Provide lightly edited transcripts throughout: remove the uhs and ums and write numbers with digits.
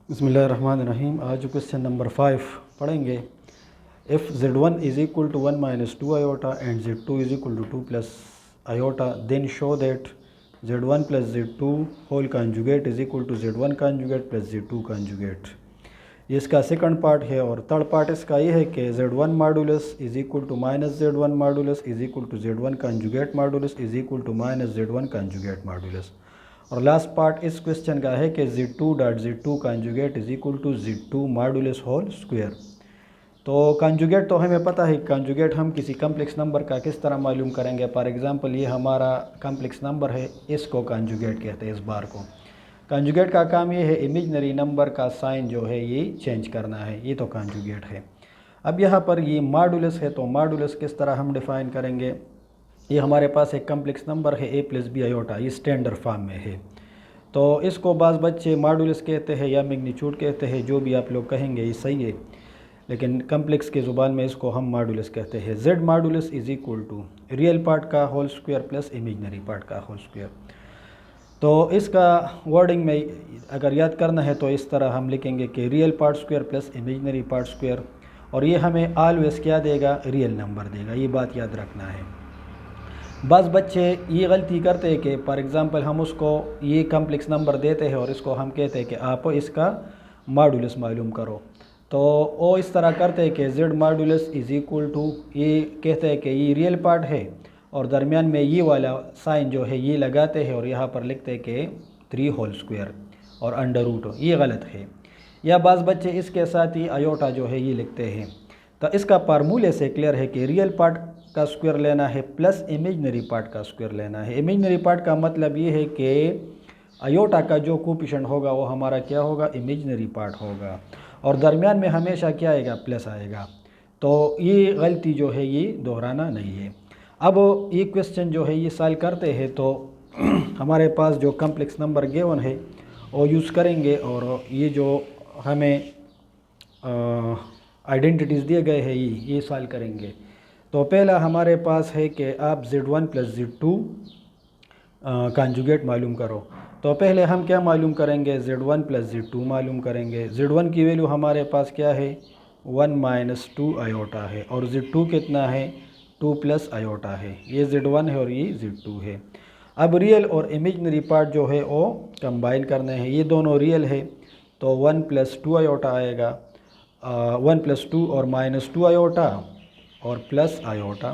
बिस्मिल्लाहिर्रहमानिर्रहीम। आज question number 5 पढ़ेंगे। If Z1 is equal to 1 minus 2 iota and Z2 is equal to 2 plus iota then show that Z1 plus Z2 whole conjugate is equal to Z1 conjugate plus Z2 conjugate. ये इसका second part है। और third part इसका ये है कि Z1 modulus is equal to minus Z1 modulus is equal to Z1 conjugate modulus is equal to minus Z1 conjugate modulus. और last part इस क्वेश्चन का है कि Z2 dot Z2 conjugate is equal to Z2 modulus whole square. तो conjugate तो हमें पता है, कंजुगेट हम किसी कम्प्लेक्स नंबर का किस तरह मालूम करेंगे। फॉर एग्जांपल ये हमारा कम्प्लेक्स नंबर है, इसको कंजुगेट कहते हैं। इस बार को कंजुगेट का काम ये है इमेजिनरी नंबर का साइन जो है ये चेंज करना है। ये तो कंजुगेट है। अब यहाँ पर ये मॉडुलस है, तो मॉडुलस किस तरह हम डिफ़ाइन करेंगे। ये हमारे पास एक कम्प्लेक्स नंबर है a प्लस बी आयोटा, ये स्टैंडर्ड फॉर्म में है। तो इसको बाज़ बच्चे मॉडुलस कहते हैं या मैग्नीट्यूड कहते हैं, जो भी आप लोग कहेंगे ये सही है, लेकिन कम्प्लेक्स के ज़ुबान में इसको हम मॉडुलस कहते हैं। z modulus is equal to real part का whole square plus imaginary part का होल स्क्वायर। तो इसका वर्डिंग में अगर याद करना है तो इस तरह हम लिखेंगे कि real part square plus imaginary part square. और ये हमें ऑलवेज क्या देगा, रियल नंबर देगा। ये बात याद रखना है। बस बच्चे ये गलती करते हैं कि फॉर एग्ज़ाम्पल हम उसको ये कम्प्लेक्स नंबर देते हैं और इसको हम कहते हैं कि आप इसका मॉडुलस मालूम करो। तो वो इस तरह करते हैं कि z modulus is equal to, ये कहते हैं कि ये रियल पार्ट है और दरमियान में ये वाला साइन जो है ये लगाते हैं और यहाँ पर लिखते हैं कि 3 होल स्क्वायर और अंडर रूट। ये गलत है। या बाज़ बच्चे इसके साथ ही आयोटा जो है ये लिखते हैं। तो इसका फार्मूले से क्लियर है कि रियल पार्ट का स्क्वायर लेना है प्लस इमेजनरी पार्ट का स्क्वायर लेना है। इमेजनरी पार्ट का मतलब ये है कि आयोटा का जो कोफिशिएंट होगा वो हमारा क्या होगा, इमेजनरी पार्ट होगा। और दरमियान में हमेशा क्या आएगा, प्लस आएगा। तो ये गलती जो है ये दोहराना नहीं है। अब ये क्वेश्चन जो है ये सॉल्व करते हैं तो हमारे पास जो कम्प्लेक्स नंबर गिवन है वो यूज़ करेंगे और ये जो हमें आइडेंटिटीज़ दिए गए हैं ये सॉल्व करेंगे। तो पहला हमारे पास है कि आप Z1 प्लस Z2 कंजुगेट मालूम करो। तो पहले हम क्या मालूम करेंगे, Z1 प्लस Z2 मालूम करेंगे। Z1 की वैल्यू हमारे पास क्या है, 1 माइनस 2 आयोटा है और Z2 कितना है, 2 प्लस आयोटा है। ये Z1 है और ये Z2 है। अब रियल और इमेजनरी पार्ट जो है वो कंबाइन करने हैं। ये दोनों रियल है तो 1 प्लस 2 आयोटा आएगा, 1 प्लस 2 और माइनस 2 आयोटा और प्लस आयोटा।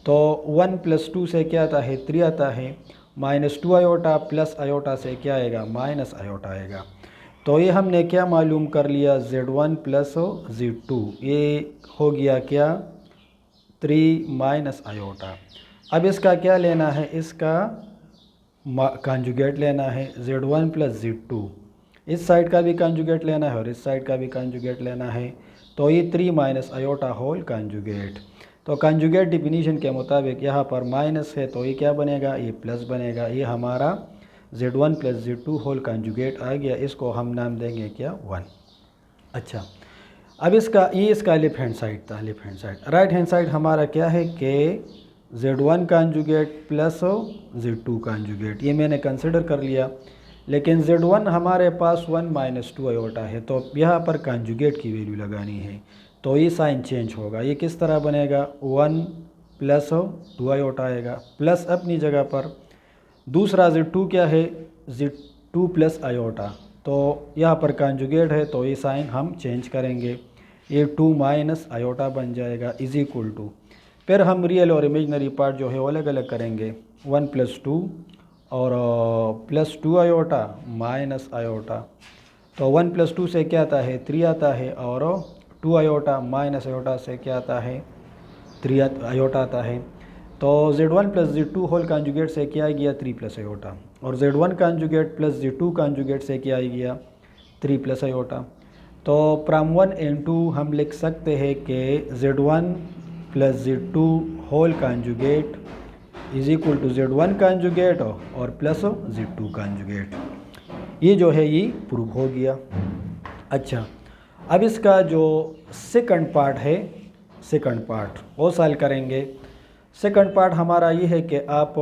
तो 1 प्लस 2 से क्या आता है, 3 आता है। माइनस 2 आयोटा प्लस आयोटा से क्या आएगा, माइनस आयोटा आएगा। तो ये हमने क्या मालूम कर लिया, Z1 प्लस Z2, ये हो गया क्या, 3 माइनस आयोटा। अब इसका क्या लेना है, इसका कंजुगेट लेना है, Z1 प्लस Z2। इस साइड का भी कंजुगेट लेना है और इस साइड का भी कंजुगेट लेना है। तो ये 3 माइनस आयोटा होल कंजुगेट। तो कंजुगेट डिफिनीशन के मुताबिक यहाँ पर माइनस है तो ये क्या बनेगा, ये प्लस बनेगा। ये हमारा Z1 plus Z2 whole conjugate आ गया। इसको हम नाम देंगे क्या, 1। अच्छा, अब इसका लेफ्ट हैंड साइड था। Left hand side, right hand side हमारा क्या है कि Z1 conjugate plus Z2 conjugate, ये मैंने कंसिडर कर लिया। लेकिन Z1 हमारे पास 1 माइनस 2 आयोटा है तो यहाँ पर कंजुगेट की वैल्यू लगानी है। तो ये साइन चेंज होगा। ये किस तरह बनेगा, 1 प्लस 2 आयोटा आएगा, प्लस अपनी जगह पर। दूसरा Z2 क्या है, Z2 प्लस आयोटा। तो यहाँ पर कंजुगेट है तो ये साइन हम चेंज करेंगे, ये 2 माइनस आयोटा बन जाएगा इज इक्वल टू। फिर हम रियल और इमेजनरी पार्ट जो है वो अलग अलग करेंगे। 1 प्लस 2 और प्लस 2 आयोटा माइनस आयोटा। तो 1 प्लस 2 से क्या आता है, 3 आता है और 2 आयोटा माइनस आयोटा से क्या आता है, 3 आयोटा आता है। तो Z1 plus Z2 whole conjugate से क्या आ गया, 3 प्लस आयोटा। और Z1 conjugate plus Z2 conjugate से क्या आ गया, 3 प्लस आयोटा। तो फ्रॉम 1 एंड 2 हम लिख सकते हैं कि Z1 plus Z2 whole conjugate is equal to Z1 conjugate और प्लस Z2 कंजुगेट। ये जो है ये प्रूव हो गया। अच्छा, अब इसका जो सेकंड पार्ट है, सेकंड पार्ट वो सॉल्व करेंगे। सेकंड पार्ट हमारा ये है कि आप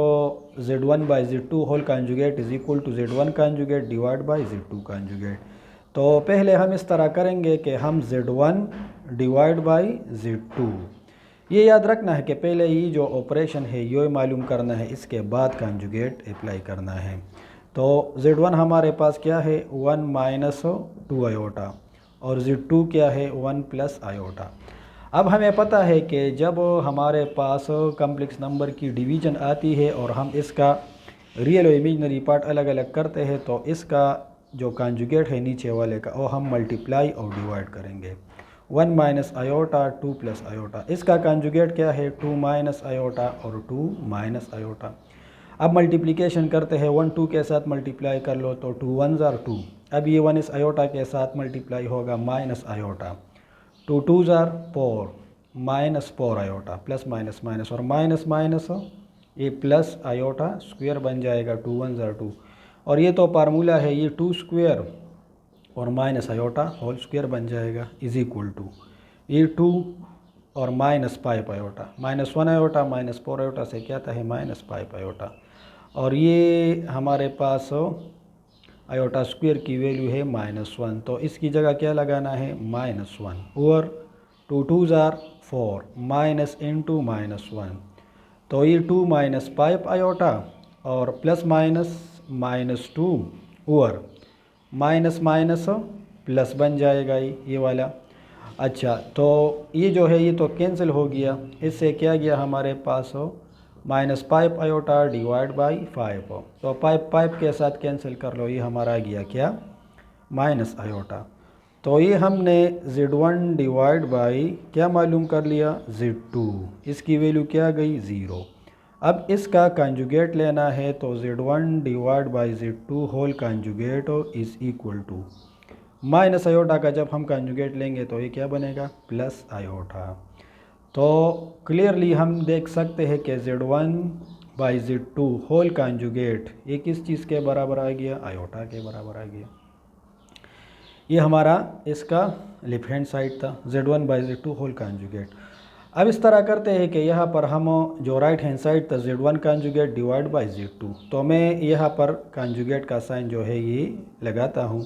Z1 by Z2 whole conjugate is equal to Z1 conjugate divide by Z2 conjugate. तो पहले हम इस तरह करेंगे कि हम Z1 डिवाइड बाई Z2, ये याद रखना है कि पहले ये जो ऑपरेशन है ये मालूम करना है, इसके बाद कंजुगेट अप्लाई करना है। तो Z1 हमारे पास क्या है 1 माइनस 2 आयोटा और Z2 क्या है 1 प्लस आयोटा। अब हमें पता है कि जब हमारे पास कम्प्लेक्स नंबर की डिवीज़न आती है और हम इसका रियल और इमेजनरी पार्ट अलग अलग करते हैं तो इसका जो कंजुगेट है नीचे वाले का वो हम मल्टीप्लाई और डिवाइड करेंगे। 1 माइनस आयोटा 2 प्लस आयोटा, इसका कंजुगेट क्या है 2 माइनस आयोटा और 2 माइनस आयोटा। अब मल्टीप्लिकेशन करते हैं 1 2 के साथ मल्टीप्लाई कर लो तो 2 1 ज़ार 2। अब ये 1 इस आयोटा के साथ मल्टीप्लाई होगा माइनस आयोटा, 2 2 ज़ार 4 minus 4 iota, plus minus minus और माइनस माइनस ये प्लस आयोटा स्क्वायर बन जाएगा 2 1 ज़ार 2। और ये तो फार्मूला है, ये 2 स्क्वायर और माइनस आयोटा होल स्क्वायर बन जाएगा इज इक्वल टू ये 2 और minus 5 iota, minus 1 iota minus 4 iota से क्या आता है माइनस 5 आयोटा। और ये हमारे पास आयोटा स्क्वायर की वैल्यू है -1, तो इसकी जगह क्या लगाना है -1 और 2 2 ज़ार 4 माइनस इंटू -1, तो ये 2 माइनस 5 आयोटा और प्लस माइनस -2 और माइनस माइनस प्लस बन जाएगा ये वाला। अच्छा तो ये जो है ये तो कैंसिल हो गया, इससे क्या गया हमारे पास -5 आयोटा डिवाइड बाई 5, तो 5 के साथ कैंसिल कर लो, ये हमारा गया क्या माइनस आयोटा। तो ये हमने Z1 डिवाइड बाई क्या मालूम कर लिया Z2, इसकी वैल्यू क्या गई 0। अब इसका कंजुगेट लेना है तो Z1 divide by Z2 whole conjugate is equal to minus iota का जब हम कंजुगेट लेंगे तो ये क्या बनेगा प्लस आयोटा। तो क्लियरली हम देख सकते हैं कि Z1 by Z2 whole conjugate ये किस चीज़ के बराबर आ गया आयोटा के बराबर आ गया। ये हमारा इसका लेफ्ट हैंड साइड था Z1 by Z2 whole conjugate. अब इस तरह करते हैं कि यहाँ पर हम जो राइट हैंड साइड था Z1 conjugate divide by Z2, तो मैं यहाँ पर कंजुगेट का साइन जो है ये लगाता हूँ।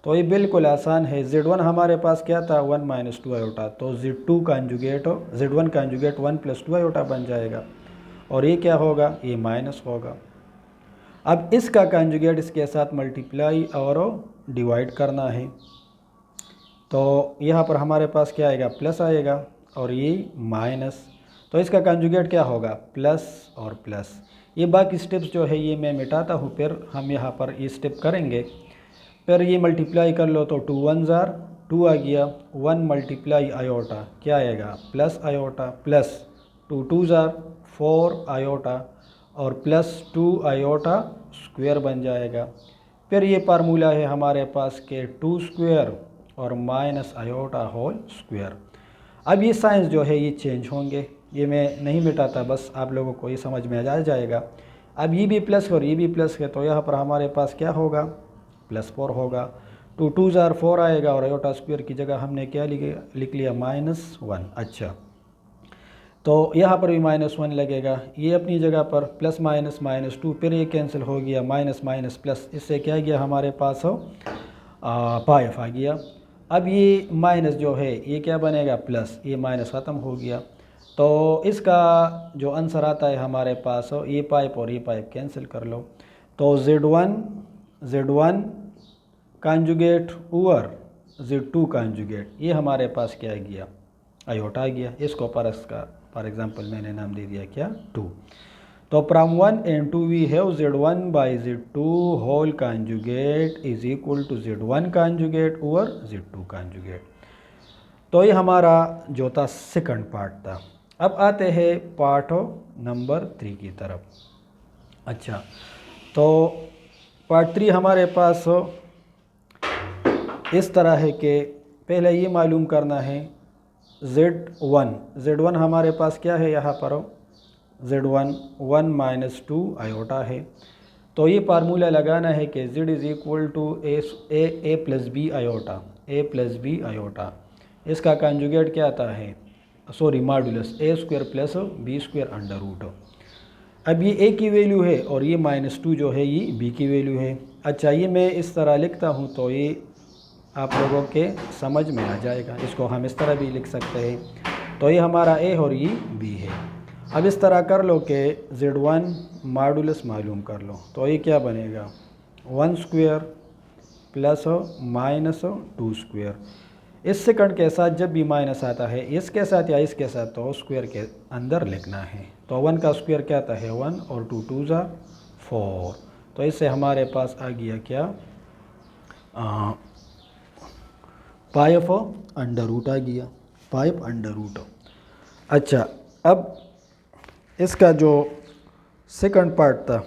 तो ये बिल्कुल आसान है, Z1 हमारे पास क्या था 1 माइनस 2 आयोटा, तो Z2 conjugate Z1 conjugate 1 plus 2 iota बन जाएगा और ये क्या होगा ये माइनस होगा। अब इसका कंजुगेट इसके साथ मल्टीप्लाई और डिवाइड करना है, तो यहाँ पर हमारे पास क्या आएगा प्लस आएगा और ये माइनस, तो इसका कंजुगेट क्या होगा प्लस और प्लस। ये बाकी स्टेप्स जो है ये मैं मिटाता हूँ, फिर हम यहाँ पर ये स्टेप करेंगे। फिर ये मल्टीप्लाई कर लो तो 2 1 ज़ार 2 आ गया, 1 मल्टीप्लाई आयोटा क्या आएगा प्लस आयोटा, प्लस 2 2 ज़ार 4 आयोटा और प्लस 2 आयोटा स्क्वायर बन जाएगा। फिर ये फार्मूला है हमारे पास के 2 स्क्वायर और माइनस आयोटा होल स्क्वायर। अब ये साइंस जो है ये चेंज होंगे, ये मैं नहीं मिटाता, बस आप लोगों को ये समझ में आ जाएगा। अब ये भी प्लस और ये भी प्लस है, तो यहाँ पर हमारे पास क्या होगा +4 होगा, 2 2 ज़ार 4 आएगा और आयोटा स्क्वायर की जगह हमने क्या लिख लिया -1। अच्छा तो यहाँ पर भी -1 लगेगा, ये अपनी जगह पर प्लस माइनस -2, फिर ये कैंसिल हो गया माइनस माइनस प्लस, इससे क्या गया हमारे पास 5 आ गया। अब ये माइनस जो है ये क्या बनेगा प्लस, ये माइनस ख़त्म हो गया, तो इसका जो आंसर आता है हमारे पास ये 5 और ये 5 कैंसिल कर लो, तो Z1 conjugate over Z2 conjugate ये हमारे पास क्या गया आयोटा गया। इसको फॉर एग्जांपल मैंने नाम दे दिया क्या 2। तो from 1 and 2 we have Z1 by Z2 whole conjugate is equal to Z1 conjugate over Z2 conjugate। तो ये हमारा जो था सेकंड पार्ट था। अब आते हैं पार्ट नंबर 3 की तरफ। अच्छा तो पार्ट 3 हमारे पास इस तरह है कि पहले ये मालूम करना है Z1 हमारे पास क्या है यहाँ पर Z1 1 माइनस 2 आयोटा है, तो ये फार्मूला लगाना है कि Z is equal to A plus B iota. इसका कंजुगेट क्या आता है modulus a square plus B square under root. अब ये a की वैल्यू है और ये -2 जो है ये b की वैल्यू है। अच्छा ये मैं इस तरह लिखता हूँ, तो ये आप लोगों के समझ में आ जाएगा। इसको हम इस तरह भी लिख सकते हैं। तो ये हमारा ए और ये बी है। अब इस तरह कर लो कि Z1 मॉडुलस मालूम कर लो। तो ये क्या बनेगा 1 स्क्वायर प्लस माइनस 2 स्क्वायर। इस सेकंड के साथ जब भी माइनस आता है इसके साथ या इसके साथ तो स्क्वायर के अंदर लिखना है। तो 1 का स्क्वायर क्या आता है 1 और 2 2 ज़ा 4। तो इससे हमारे पास आ गया क्या पाइप अंडर रूट आ गया, पाइप अंडर रूट। अच्छा, अब इसका जो सेकंड पार्ट था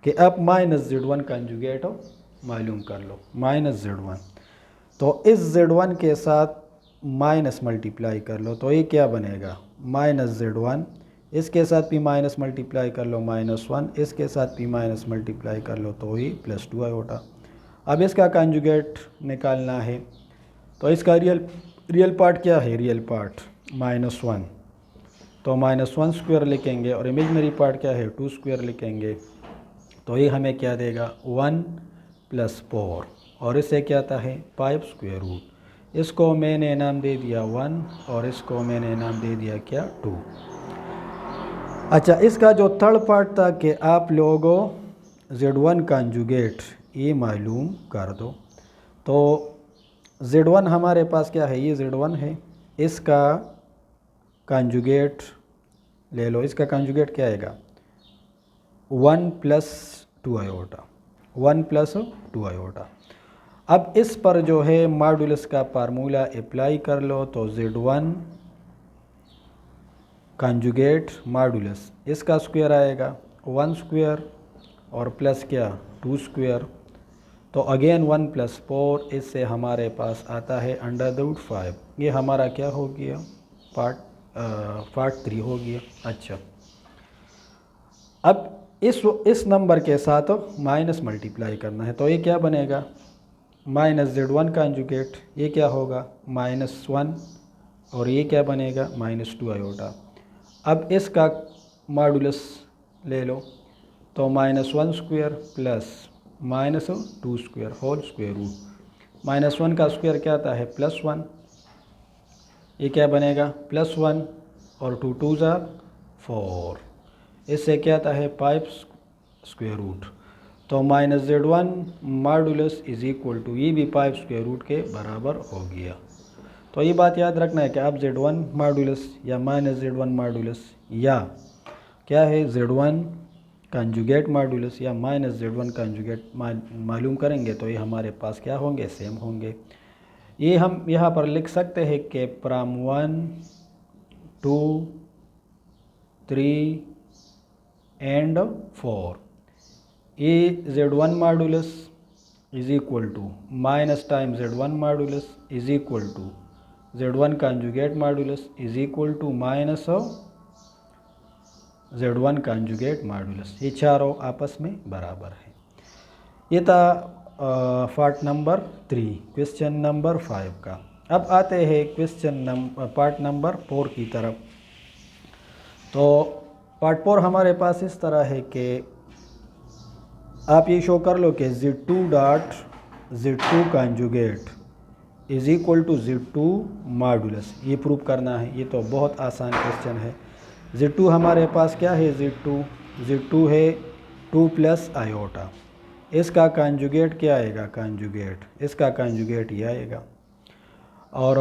कि अब माइनस Z1 कंजुगेट मालूम कर लो, माइनस Z1। तो इस Z1 के साथ माइनस मल्टीप्लाई कर लो। तो ये क्या बनेगा माइनस Z1, इसके साथ भी माइनस मल्टीप्लाई कर लो -1, इसके साथ भी माइनस मल्टीप्लाई कर लो तो ही +2 आयोटा। अब इसका कंजुगेट निकालना है। तो इसका रियल पार्ट क्या है, रियल पार्ट -1, तो -1 स्क्वायर लिखेंगे और इमेजनरी पार्ट क्या है 2 स्क्वायर लिखेंगे। तो ये हमें क्या देगा 1 + 4 और इससे क्या आता है 5 स्क्वायर रूट। इसको मैंने नाम दे दिया 1 और इसको मैंने नाम दे दिया क्या 2। अच्छा, इसका जो थर्ड पार्ट था कि आप लोगों Z1 कंजुगेट ये मालूम कर दो। तो Z1 हमारे पास क्या है, ये Z1 है, इसका कंजुगेट ले लो। इसका कंजुगेट क्या आएगा 1 + 2 आयोटा, 1 + 2 आयोटा। अब इस पर जो है मॉडुलस का फार्मूला अप्लाई कर लो। तो Z1 कंजुगेट मॉडुलस, इसका स्क्वायर आएगा 1 स्क्वायर और प्लस क्या 2 स्क्वायर। तो अगेन 1 + 4, इससे हमारे पास आता है √5। ये हमारा क्या हो गया पार्ट 3 हो गया। अच्छा, अब इस नंबर के साथ माइनस मल्टीप्लाई करना है। तो ये क्या बनेगा -Z1 कंजुगेट, ये क्या होगा -1 और ये क्या बनेगा -2 आयोटा। अब इसका मॉडुलस ले लो। तो -1 square plus -2 square whole square root. -1 का स्क्वायर क्या आता है +1, ये क्या बनेगा +1 और 2 2 ज़ा 4। इससे क्या आता है 5 स्क्वायर रूट। तो -Z1 modulus is equal to ये भी 5 स्क्वायर रूट के बराबर हो गया। तो ये बात याद रखना है कि आप Z1 मॉडुलस या -Z1 मॉडुलस या क्या है Z1 कंजुगेट मॉडुलस या -Z1 कंजुगेट मालूम करेंगे तो ये हमारे पास क्या होंगे सेम होंगे। ये हम यहाँ पर लिख सकते हैं कि फ्रॉम 1 2 3 एंड 4 ये Z1 modulus is equal to minus time Z1 modulus is equal to Z1 conjugate modulus is equal to minus Z1 conjugate modulus. ये चारों आपस में बराबर है। ये था पार्ट नंबर 3 क्वेश्चन नंबर 5 का। अब आते हैं पार्ट नंबर 4 की तरफ। तो पार्ट 4 हमारे पास इस तरह है कि आप ये शो कर लो कि Z2 conjugate is equal to Z2 modulus. ये प्रूव करना है। ये तो बहुत आसान क्वेश्चन है। Z2 हमारे पास क्या है Z2 है 2 + आयोटा। इसका कंजुगेट क्या आएगा इसका कंजुगेट ये आएगा। और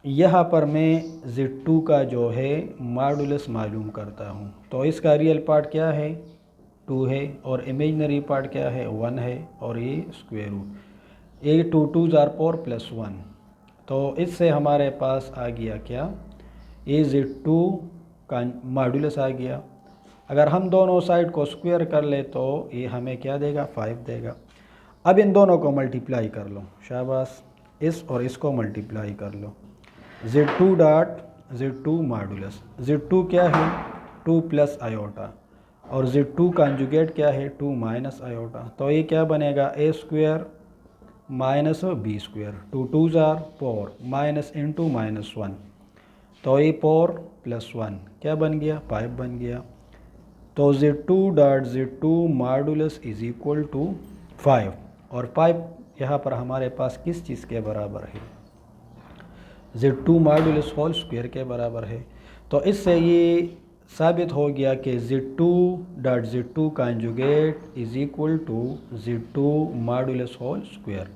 यहाँ पर मैं Z2 का जो है मॉडुलस मालूम करता हूँ। तो इसका रियल पार्ट क्या है 2 है और इमेजनरी पार्ट क्या है 1 है और ये स्क्वायर रूट। ये 2 2 ज़ा 4 + 1। तो इससे हमारे पास आ गया क्या ये Z2 का मॉडुलस आ गया। अगर हम दोनों साइड को स्क्वायर कर ले तो ये हमें क्या देगा 5 देगा। अब इन दोनों को मल्टीप्लाई कर लो, शाबाश, इस और इसको मल्टीप्लाई कर लो। Z2 मॉडुलस, Z2 क्या है 2 + आयोटा और Z2 कंजुगेट क्या है 2 - आयोटा। तो ये क्या बनेगा a स्क्वायर -b स्क्वायर 2 2 ज़ा 4 माइनस इंटू -1। तो ये 4 + 1 क्या बन गया 5 बन गया। तो Z2 modulus is equal to 5 और 5 यहाँ पर हमारे पास किस चीज़ के बराबर है, Z2 मॉडुलस होल स्क्वायर के बराबर है। तो इससे ये साबित हो गया कि Z2 dot Z2 conjugate is equal to Z2 modulus whole square.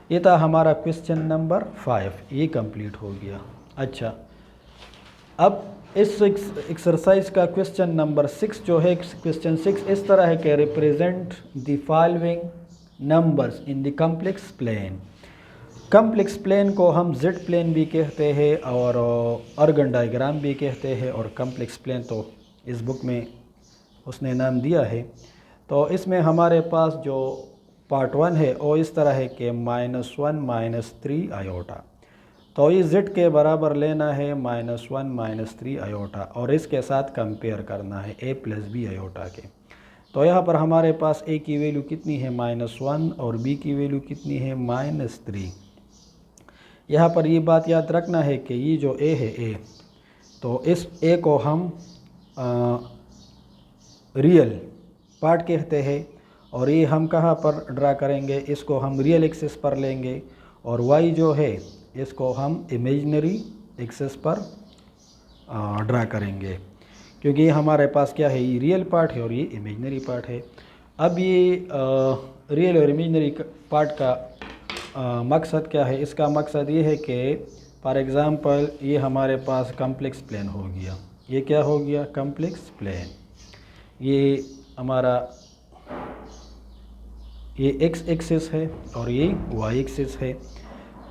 ये था हमारा क्वेश्चन नंबर 5, ये कंप्लीट हो गया। अच्छा, अब इस एक्सरसाइज का क्वेश्चन नंबर 6 जो है, क्वेश्चन 6 इस तरह है कि represent the following numbers in the complex plane. Complex plane को हम जेड प्लेन भी कहते हैं और ऑर्गन डायग्राम भी कहते हैं, और कॉम्प्लेक्स प्लेन तो इस बुक में उसने नाम दिया है। तो इसमें हमारे पास जो पार्ट 1 है वो इस तरह है कि -1 -3 आयोटा। तो ये z के बराबर लेना है -1 -3 आयोटा, और इसके साथ कंपेयर करना है a + b आयोटा के। तो यहाँ पर हमारे पास a की वैल्यू कितनी है -1 और b की वैल्यू कितनी है -3। यहाँ पर ये बात याद रखना है कि ये जो a है a, तो इस a को हम रियल पार्ट कहते हैं, और ये हम कहाँ पर ड्रा करेंगे, इसको हम रियल एक्सिस पर लेंगे, और y जो है इसको हम इमेजिनरी एक्सिस पर ड्रा करेंगे, क्योंकि ये हमारे पास क्या है, ये रियल पार्ट है और ये इमेजिनरी पार्ट है। अब ये रियल और इमेजिनरी पार्ट का मकसद क्या है, इसका मकसद ये है कि फॉर एग्ज़ाम्पल ये हमारे पास कॉम्प्लेक्स प्लेन हो गया, ये क्या हो गया, कॉम्प्लेक्स प्लेन। ये हमारा ये x एक्सिस है और ये y एक्सिस है।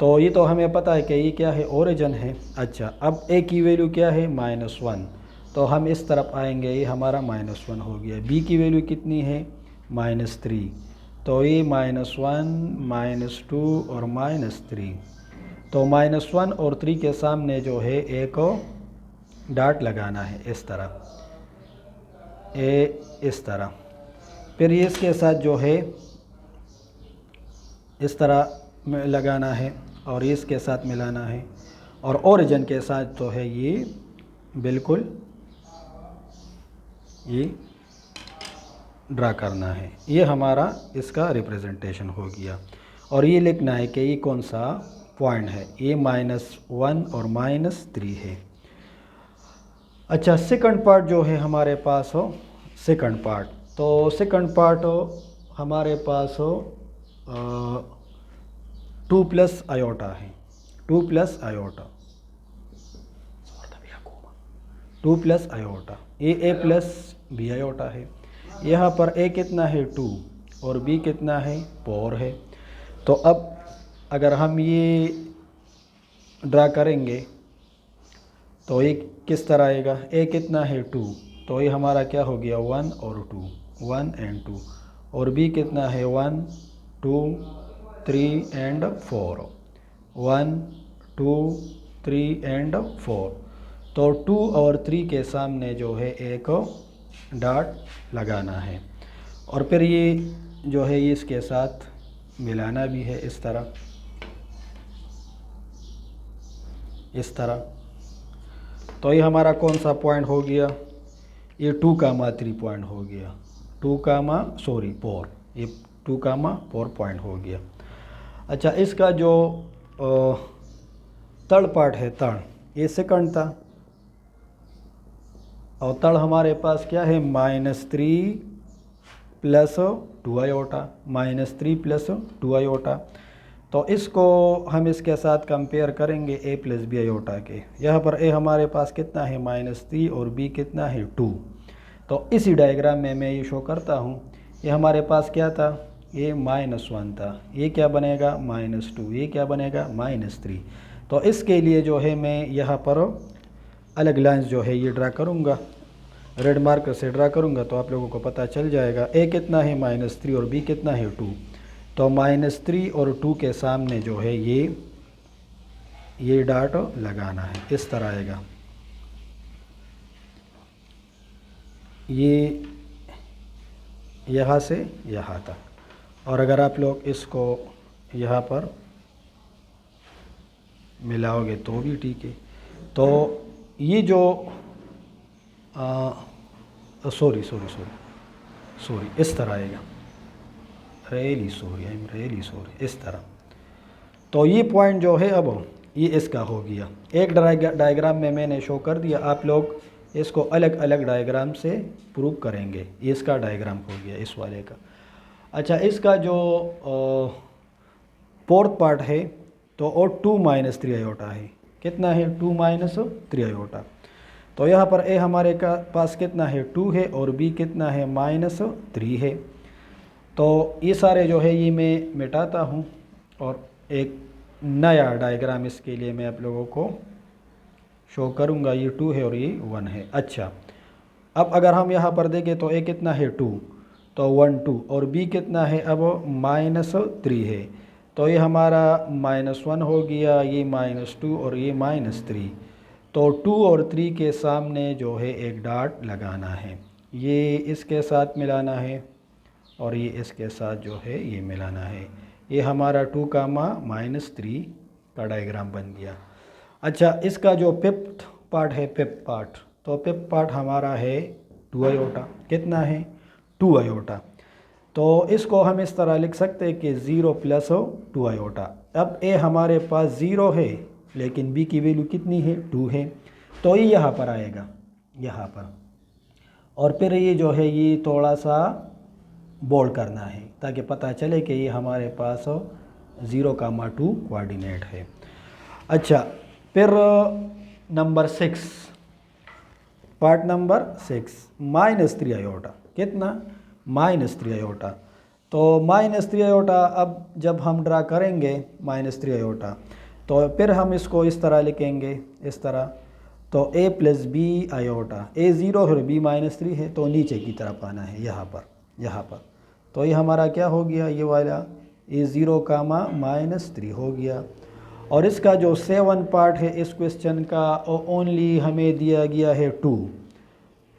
तो ये तो हमें पता है कि ये क्या है, ओरिजिन है। अच्छा, अब a की वैल्यू क्या है -1, तो हम इस तरफ आएंगे, ये हमारा -1 हो गया। b की वैल्यू कितनी है -3, तो ये -1 -2 और -3। तो -1 और 3 के सामने जो है एक डॉट लगाना है इस तरह, इस तरह। फिर ये इसके साथ जो है इस तरह में लगाना है, और ये इसके साथ मिलाना है, और ओरिजिन के साथ तो है ये बिल्कुल ये ड्रा करना है। ये हमारा इसका रिप्रेजेंटेशन हो गया, और ये लिखना है कि ये कौन सा पॉइंट है, ये -1 और -3 है। अच्छा, सेकंड पार्ट जो है हमारे पास हो, सेकंड पार्ट, तो सेकंड पार्ट हमारे पास हो 2 + आयोटा है, 2 + आयोटा, 2 + आयोटा, ये a + b आयोटा है। यहाँ पर a कितना है 2 और b कितना है 4 है। तो अब अगर हम ये ड्रा करेंगे तो ये किस तरह आएगा, a कितना है 2, तो ये हमारा क्या हो गया 1 और 2, 1 और 2, और b कितना है 1 2 3 और 4, 1 2 3 और 4। तो 2 और 3 के सामने जो है एक डॉट लगाना है, और फिर ये जो है ये इसके साथ मिलाना भी है इस तरह, इस तरह। तो ये हमारा कौन सा पॉइंट हो गया, ये 2, 3 पॉइंट हो गया, 4, ये 2, 4 पॉइंट हो गया। अच्छा, इसका जो थर्ड पार्ट है, तड़, ये सेकंड था, और तड़ हमारे पास क्या है -3 + 2 आयोटा, -3 + 2 आयोटा। तो इसको हम इसके साथ कंपेयर करेंगे a + b आयोटा के। यहाँ पर a हमारे पास कितना है -3 और b कितना है 2। तो इसी डायग्राम में मैं ये शो करता हूँ, ये हमारे पास क्या था, ये -1 था, ये क्या बनेगा -2, ये क्या बनेगा -3। तो इसके लिए जो है मैं यहाँ पर अलग लाइंस जो है ये ड्रा करूँगा, रेड मार्कर से ड्रा करूँगा, तो आप लोगों को पता चल जाएगा a कितना है -3 और b कितना है 2। तो -3 और 2 के सामने जो है ये डॉट लगाना है, इस तरह आएगा। ये यहाँ से यहाँ तक, और अगर आप लोग इसको यहाँ पर मिलाओगे तो भी ठीक है। तो ये जो सॉरी इस तरह आएगा, really sorry, I am really sorry, इस तरह। तो ये पॉइंट जो है अब ये इसका हो गया। एक डायग्राम में मैंने शो कर दिया, आप लोग इसको अलग अलग डायग्राम से प्रूव करेंगे। ये इसका डायग्राम हो गया इस वाले का। अच्छा, इसका जो फोर्थ पार्ट है तो और 2 - 3 आयोटा है। कितना है? 2 - 3 आयोटा। तो यहाँ पर ए हमारे का पास कितना है? 2 है, और बी कितना है? -3 है। तो ये सारे जो है ये मैं मिटाता हूँ और एक नया डायग्राम इसके लिए मैं आप लोगों को शो करूँगा। ये 2 है और ये 1 है। अच्छा, अब अगर हम यहाँ पर देखें तो ए कितना है? 2, तो 1 2, और बी कितना है? अब -3 है। तो ये हमारा -1 हो गया, ये -2 और ये -3। तो 2 और 3 के सामने जो है एक डॉट लगाना है, ये इसके साथ मिलाना है और ये इसके साथ जो है ये मिलाना है। ये हमारा 2, -3 का डायग्राम बन गया। अच्छा, इसका जो फिफ्थ पार्ट है, फिफ्थ पार्ट, तो फिफ्थ पार्ट हमारा है 2 आयोटा। कितना है? 2 आयोटा। तो इसको हम इस तरह लिख सकते हैं कि 0 + 2 आयोटा। अब ए हमारे पास 0 है, लेकिन बी की वैल्यू कितनी है? 2 है। तो ये यहाँ पर आएगा, यहाँ पर, और फिर ये जो है ये थोड़ा सा बोल्ड करना है ताकि पता चले कि ये हमारे पास 0, 2 कोऑर्डिनेट है। अच्छा, फिर नंबर 6, पार्ट नंबर 6, -3 आयोटा। कितना? -3 आयोटा। तो -3 आयोटा अब जब हम ड्रा करेंगे -3 आयोटा, तो फिर हम इसको इस तरह लिखेंगे, इस तरह। तो a + b आयोटा, a 0 है और b -3 है, तो नीचे की तरफ आना है, यहाँ पर, यहाँ पर। तो ये हमारा क्या हो गया? ये वाला a 0, -3 हो गया। और इसका जो 7 पार्ट है इस क्वेश्चन का, ओनली हमें दिया गया है 2।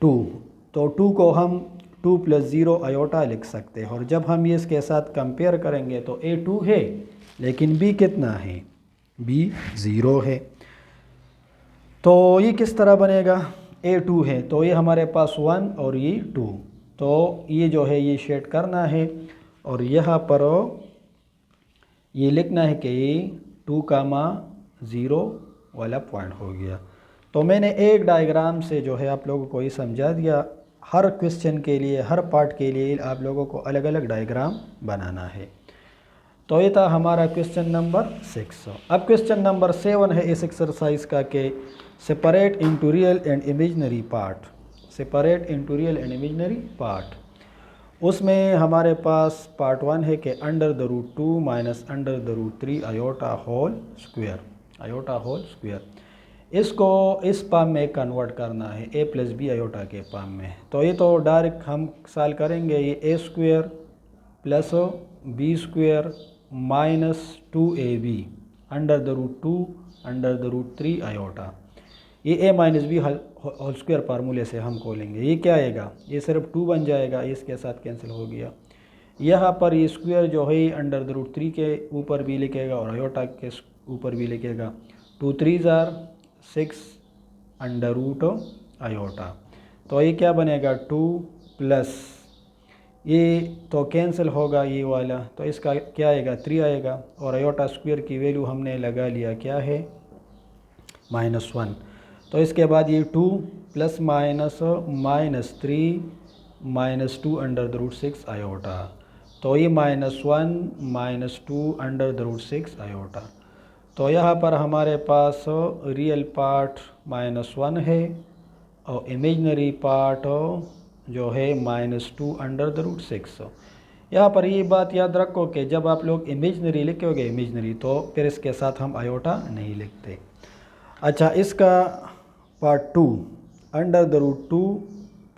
तो 2 को हम 2 + 0 आयोटा लिख सकते हैं। और जब हम ये इसके साथ कंपेयर करेंगे तो a 2 है, लेकिन b कितना है? b 0 है। तो ये किस तरह बनेगा? a 2 है, तो ये हमारे पास 1 और ये 2। तो ये जो है ये शेड करना है, और यहाँ पर ये लिखना है कि 2, 0 वाला पॉइंट हो गया। तो मैंने एक डायग्राम से जो है आप लोगों को ये समझा दिया। हर क्वेश्चन के लिए, हर पार्ट के लिए आप लोगों को अलग अलग डायग्राम बनाना है। तो ये था हमारा क्वेश्चन नंबर 6। अब क्वेश्चन नंबर 7 है इस एक्सरसाइज का कि separate into real and imaginary part. Separate into real and imaginary part. उसमें हमारे पास पार्ट 1 है कि √2 - √3 iota whole square, iota whole square. इसको इस पाम में कन्वर्ट करना है, a + b आयोटा के पाम में। तो ये तो डायरेक्ट हम सॉल्व करेंगे। ये a² + b² -2ab √2 √3 आयोटा। ये a - b होल स्क्वायर फार्मूले से हम खोलेंगे। ये क्या आएगा? ये सिर्फ 2 बन जाएगा, इसके साथ कैंसिल हो गया। यहाँ पर ये स्क्वायर जो है √3 के ऊपर भी लिखेगा और आयोटा के ऊपर भी लिखेगा। 2 3 6 √ आयोटा। तो ये क्या बनेगा? 2 प्लस ये तो कैंसिल होगा ये वाला, तो इसका क्या आएगा? 3 आएगा। और आयोटा स्क्वायर की वैल्यू हमने लगा लिया, क्या है? -1। तो इसके बाद ये 2 + -3 -2 √6 आयोटा। तो ये -1 -2 √6 आयोटा। तो यहाँ पर हमारे पास रियल पार्ट -1 है और इमेजिनरी पार्ट जो है -2 √6। यहाँ पर ये बात याद रखो कि जब आप लोग इमेजिनरी लिखोगे इमेजिनरी, तो फिर इसके साथ हम आयोटा नहीं लिखते। अच्छा, इसका पार्ट 2 √2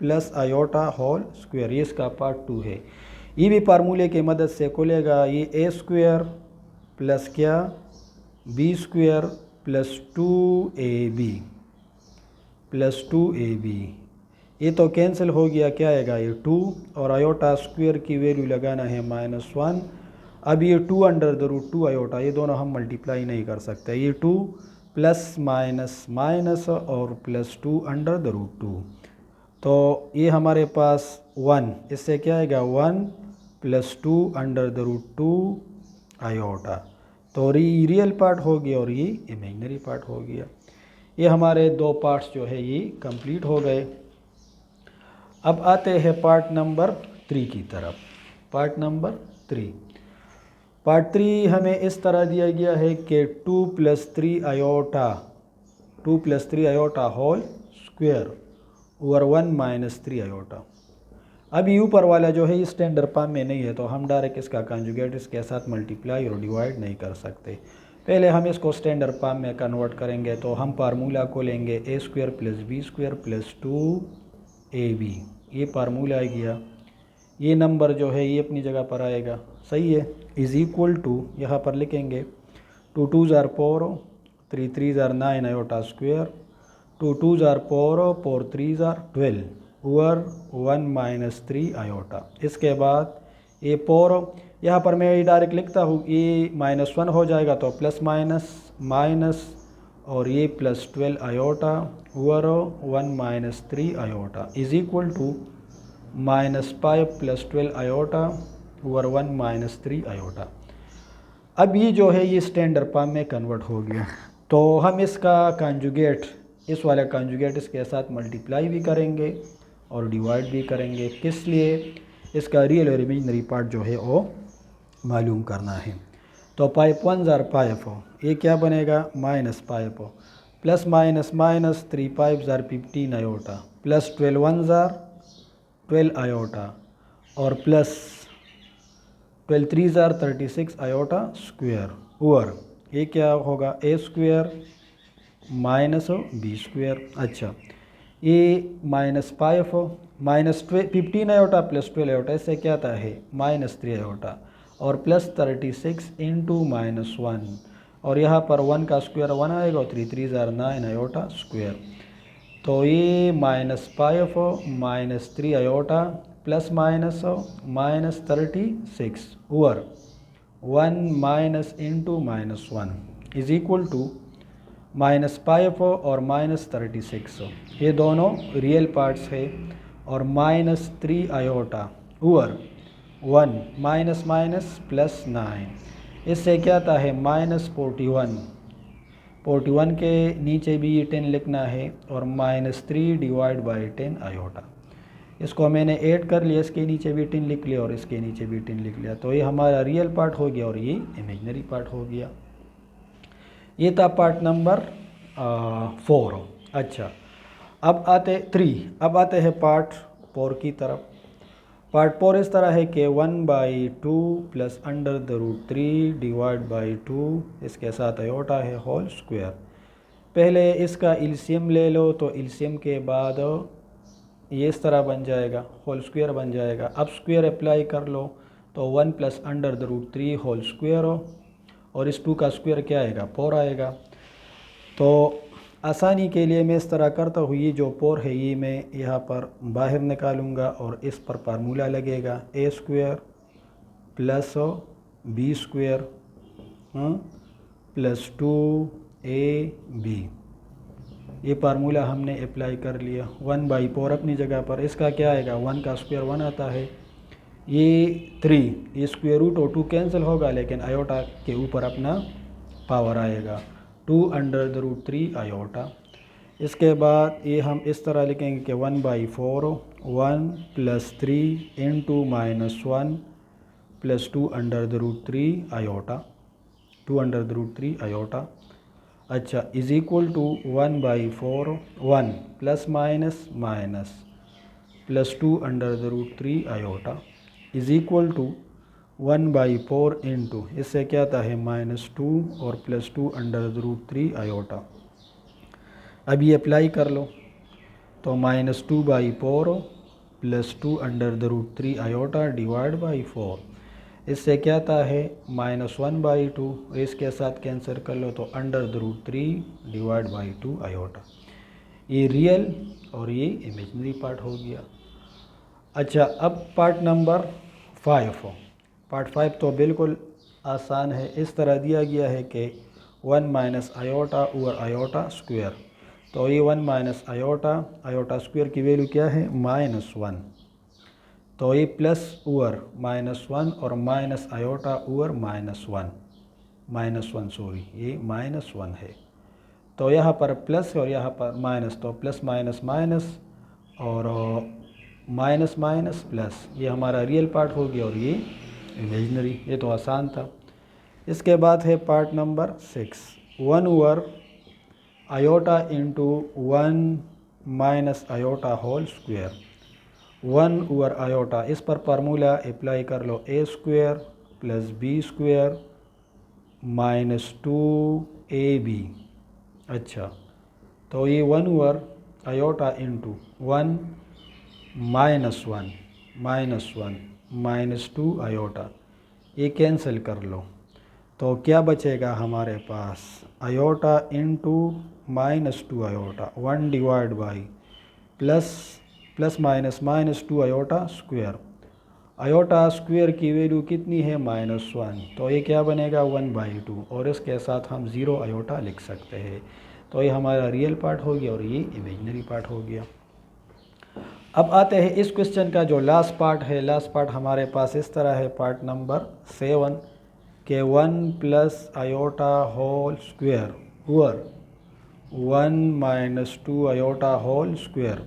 + आयोटा होल स्क्वायर, ये इसका पार्ट 2 है। ये भी फार्मूले की मदद से खुलेगा। ये a² प्लस क्या? b² + 2ab + 2ab। ये तो कैंसिल हो गया, क्या आएगा? ये 2 और आयोटा स्क्वायर की वैल्यू लगाना है -1। अब ये 2 √2 आयोटा, ये दोनों हम मल्टीप्लाई नहीं कर सकते। ये 2 प्लस माइनस माइनस और +2 √2। तो ये हमारे पास 1, इससे क्या आएगा? 1 plus 2 under the root 2 iota. तो ये रियल पार्ट हो गया और ये इमेजिनरी पार्ट हो गया। ये हमारे दो पार्ट्स जो है ये कंप्लीट हो गए। अब आते हैं पार्ट नंबर 3 की तरफ। पार्ट नंबर 3, पार्ट 3 हमें इस तरह दिया गया है कि 2 + 3 iota, 2 + 3 iota whole square over 1 - 3 iota. अब ये ऊपर वाला जो है ये स्टैंडर्ड फॉर्म में नहीं है, तो हम डायरेक्ट इसका कंजुगेट इसके साथ मल्टीप्लाई और डिवाइड नहीं कर सकते। पहले हम इसको स्टैंडर्ड फॉर्म में कन्वर्ट करेंगे, तो हम फार्मूला को लेंगे a² + b² + 2ab। ये फार्मूला आ गया। ये नंबर जो है ये अपनी जगह पर आएगा, सही है, इज़ इक्वल टू यहाँ पर लिखेंगे 2 2s are 4, 3 3s are 9 iota square, 2 2s are 4, 4 3s are 12 over 1 - 3 iota. इसके बाद ये 4 यहाँ पर मैं डायरेक्ट लिखता हूँ, ये -1 हो जाएगा तो प्लस माइनस माइनस और ये +12 iota over 1 - 3 iota is equal to -5 + 12 iota over 1 - 3 iota. अब ये जो है ये स्टैंडर्ड फॉर्म में कन्वर्ट हो गया, तो हम इसका कंजुगेट, इस वाले कंजुगेट इसके साथ मल्टीप्लाई भी करेंगे और डिवाइड भी करेंगे। किस लिए? इसका रियल और इमेजिनरी पार्ट जो है वो मालूम करना है। तो 5 1s are 5, ये क्या बनेगा -5, plus minus minus 3 5s are 15 iota, plus 12 1s are 12 iota और plus 12 3s are 36 iota square over ये क्या होगा a² - b²। अच्छा, ये -5 -15 आयोटा प्लस 12 आयोटा, इससे क्या आता है -3 आयोटा और प्लस 36 इंटू -1 और यहाँ पर 1 का स्क्वायर 1 आएगा और 3 3s are 9 आयोटा स्क्वायर। तो ये -5 - 3 iota plus minus -36 over 1 minus into -1 is equal to -5 और -36, ये दोनों रियल पार्ट्स है और -3 iota over 1 minus minus plus 9, इससे क्या आता है -41, 41 के नीचे भी ये 10 लिखना है और -3 डिवाइड बाई 10 आयोटा। इसको मैंने ऐड कर लिया, इसके नीचे भी 10 लिख लिया और इसके नीचे भी 10 लिख लिया, तो ये हमारा रियल पार्ट हो गया और ये इमेजिनरी पार्ट हो गया। ये था पार्ट नंबर 4। अच्छा, अब आते हैं पार्ट 4 की तरफ। पार्ट 4 इस तरह है कि 1/2 plus under the root 3 divide by 2 इसके साथ आयोटा है होल स्क्वायर। पहले इसका एलसीएम ले लो, तो एलसीएम के बाद ये इस तरह बन जाएगा, होल स्क्वायर बन जाएगा। अब स्क्वायर अप्लाई कर लो तो 1 plus under the root 3 whole square हो और इस 2 का स्क्वायर क्या आएगा 4 आएगा। तो आसानी के लिए मैं इस तरह करता हूँ, ये जो 4 है ये मैं यहाँ पर बाहर निकालूंगा और इस पर फार्मूला लगेगा a² plus b² plus 2ab। ये फार्मूला हमने अप्लाई कर लिया। 1/4 अपनी जगह पर, इसका क्या आएगा 1 का स्क्वायर 1 आता है, ये 3, ये स्क्वायर रूट और 2 कैंसिल होगा लेकिन आयोटा के ऊपर अपना पावर आएगा 2 अंडर द रूट 3 आयोटा। इसके बाद ये हम इस तरह लिखेंगे कि 1/4 1 plus 3 into -1 plus 2 under the root 3 iota, 2 under the root 3 iota. अच्छा, is equal to 1/4 1 plus minus minus plus 2 under the root 3 iota is equal to 1/4 into इससे क्या आता है -2 और plus 2 under the root 3 iota. अब ये apply कर लो तो -2/4 plus 2 under the root 3 iota divide by 4, इससे क्या आता है -1/2, इसके साथ कैंसिल कर लो तो under the root 3 divide by 2 iota. ये रियल और ये इमेजिनरी पार्ट हो गया। अच्छा, अब पार्ट नंबर 5 हो। पार्ट 5 तो बिल्कुल आसान है, इस तरह दिया गया है कि 1 minus iota over iota square. तो ये 1 माइनस आयोटा, आयोटा स्क्वायर की वैल्यू क्या है -1। तो ये प्लस ओवर -1 और माइनस आयोटा ओवर -1 सॉरी ये -1 है। तो यहाँ पर प्लस और यहाँ पर माइनस, तो प्लस माइनस माइनस और माइनस माइनस प्लस, ये हमारा रियल पार्ट हो गया और ये इमेजिनरी। ये तो आसान था। इसके बाद है part number 6, 1 over iota into 1 minus iota whole square. 1 over iota, इस पर फार्मूला अप्लाई कर लो, A square plus B square minus 2ab। अच्छा, तो ये 1 over iota into 1 -1 minus 2 iota, ये कैंसिल कर लो। तो क्या बचेगा हमारे पास, iota into -2 iota 1 divide by plus minus 2 iota square. Iota square की वैल्यू कितनी है, -1, तो ये क्या बनेगा 1/2 और इसके साथ हम 0 आयोटा लिख सकते हैं। तो ये हमारा रियल पार्ट हो गया और ये इमेजिनरी पार्ट हो गया। अब आते हैं इस क्वेश्चन का जो लास्ट पार्ट है। लास्ट पार्ट हमारे पास इस तरह है, पार्ट नंबर 7 के 1 plus iota whole square over 1 minus 2 iota whole square.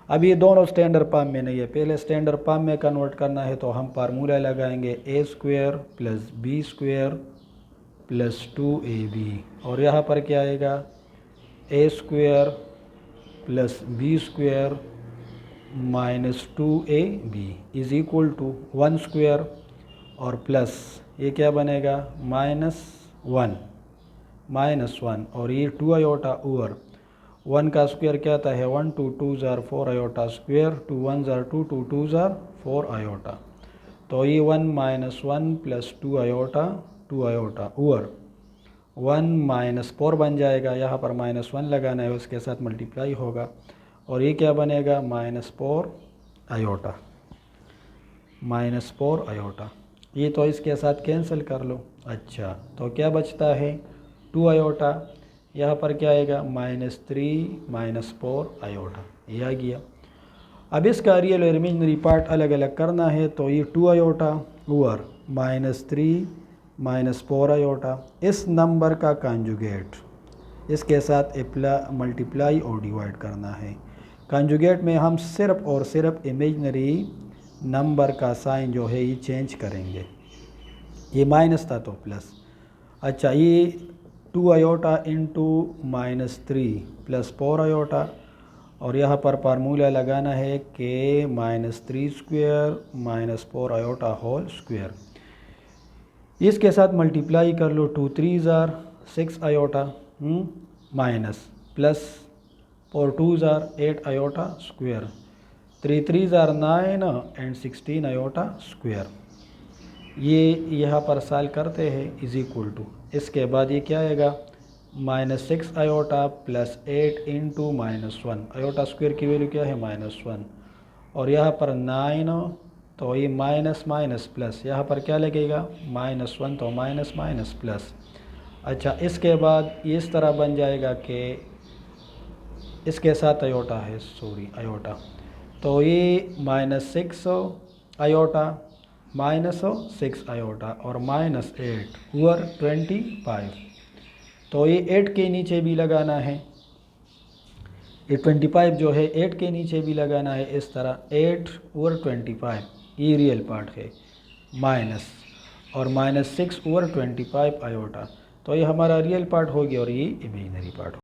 अब ये दोनों स्टैंडर्ड फॉर्म में नहीं है, पहले स्टैंडर्ड फॉर्म में कन्वर्ट करना है तो हम फार्मूला लगाएंगे A square plus B square plus 2ab और यहाँ पर क्या आएगा, A square plus B square minus 2ab is equal to 1 square और प्लस ये क्या बनेगा -1 और ये 2 आयोटा ओवर 1 का स्क्वायर क्या आता है 1 2 2 ज़ार 4 आयोटा स्क्वायर 2 1 ज़ार 2 2 2 ज़ार 4 आयोटा। तो ये 1 -1 प्लस 2 आयोटा ओवर 1 -4 बन जाएगा। यहाँ पर -1 लगाना है, उसके साथ मल्टीप्लाई होगा और ये क्या बनेगा -4 आयोटा। ये तो इसके साथ कैंसिल कर लो। अच्छा, तो क्या बचता है 2 आयोटा, यहाँ पर क्या आएगा -3 -4 आयोटा, ये आ गया। अब इसका रियल और इमेजिनरी पार्ट अलग अलग करना है। तो ये 2 आयोटा ओवर -3 -4 आयोटा, इस नंबर का कंजुगेट इसके साथ मल्टीप्लाई और डिवाइड करना है। कंजुगेट में हम सिर्फ और सिर्फ इमेजिनरी नंबर का साइन जो है ये चेंज करेंगे। ये माइनस था तो प्लस। अच्छा, ये 2 आयोटा इंटू -3 प्लस 4 आयोटा और यहाँ पर फार्मूला लगाना है कि -3 स्क्वायर -4 आयोटा होल स्क्वायर। इसके साथ मल्टीप्लाई कर लो, 2 3 ज़ार 6 आयोटा माइनस प्लस 4 2 ज़ार 8 आयोटा स्क्वायर, 3 3 ज़ार 9 एंड 16 आयोटा स्क्वायर। ये यहाँ पर साल करते हैं इज इक्वल टू, इसके बाद ये क्या आएगा -6 iota plus 8 into -1, iota square की वैल्यू क्या है -1 और यहाँ पर 9, तो ये माइनस प्लस, यहाँ पर क्या लगेगा -1 तो माइनस प्लस। अच्छा, इसके बाद ये इस तरह बन जाएगा कि इसके साथ आयोटा है, आयोटा, तो ये -6 आयोटा -6 आयोटा और -8 ओवर 25। तो ये 8 के नीचे भी लगाना है, ये 25 जो है 8 के नीचे भी लगाना है, इस तरह 8 ओवर 25 ये रियल पार्ट है माइनस और -6 ओवर 25 आयोटा। तो ये हमारा रियल पार्ट हो गया और ये इमेजिनरी पार्ट हो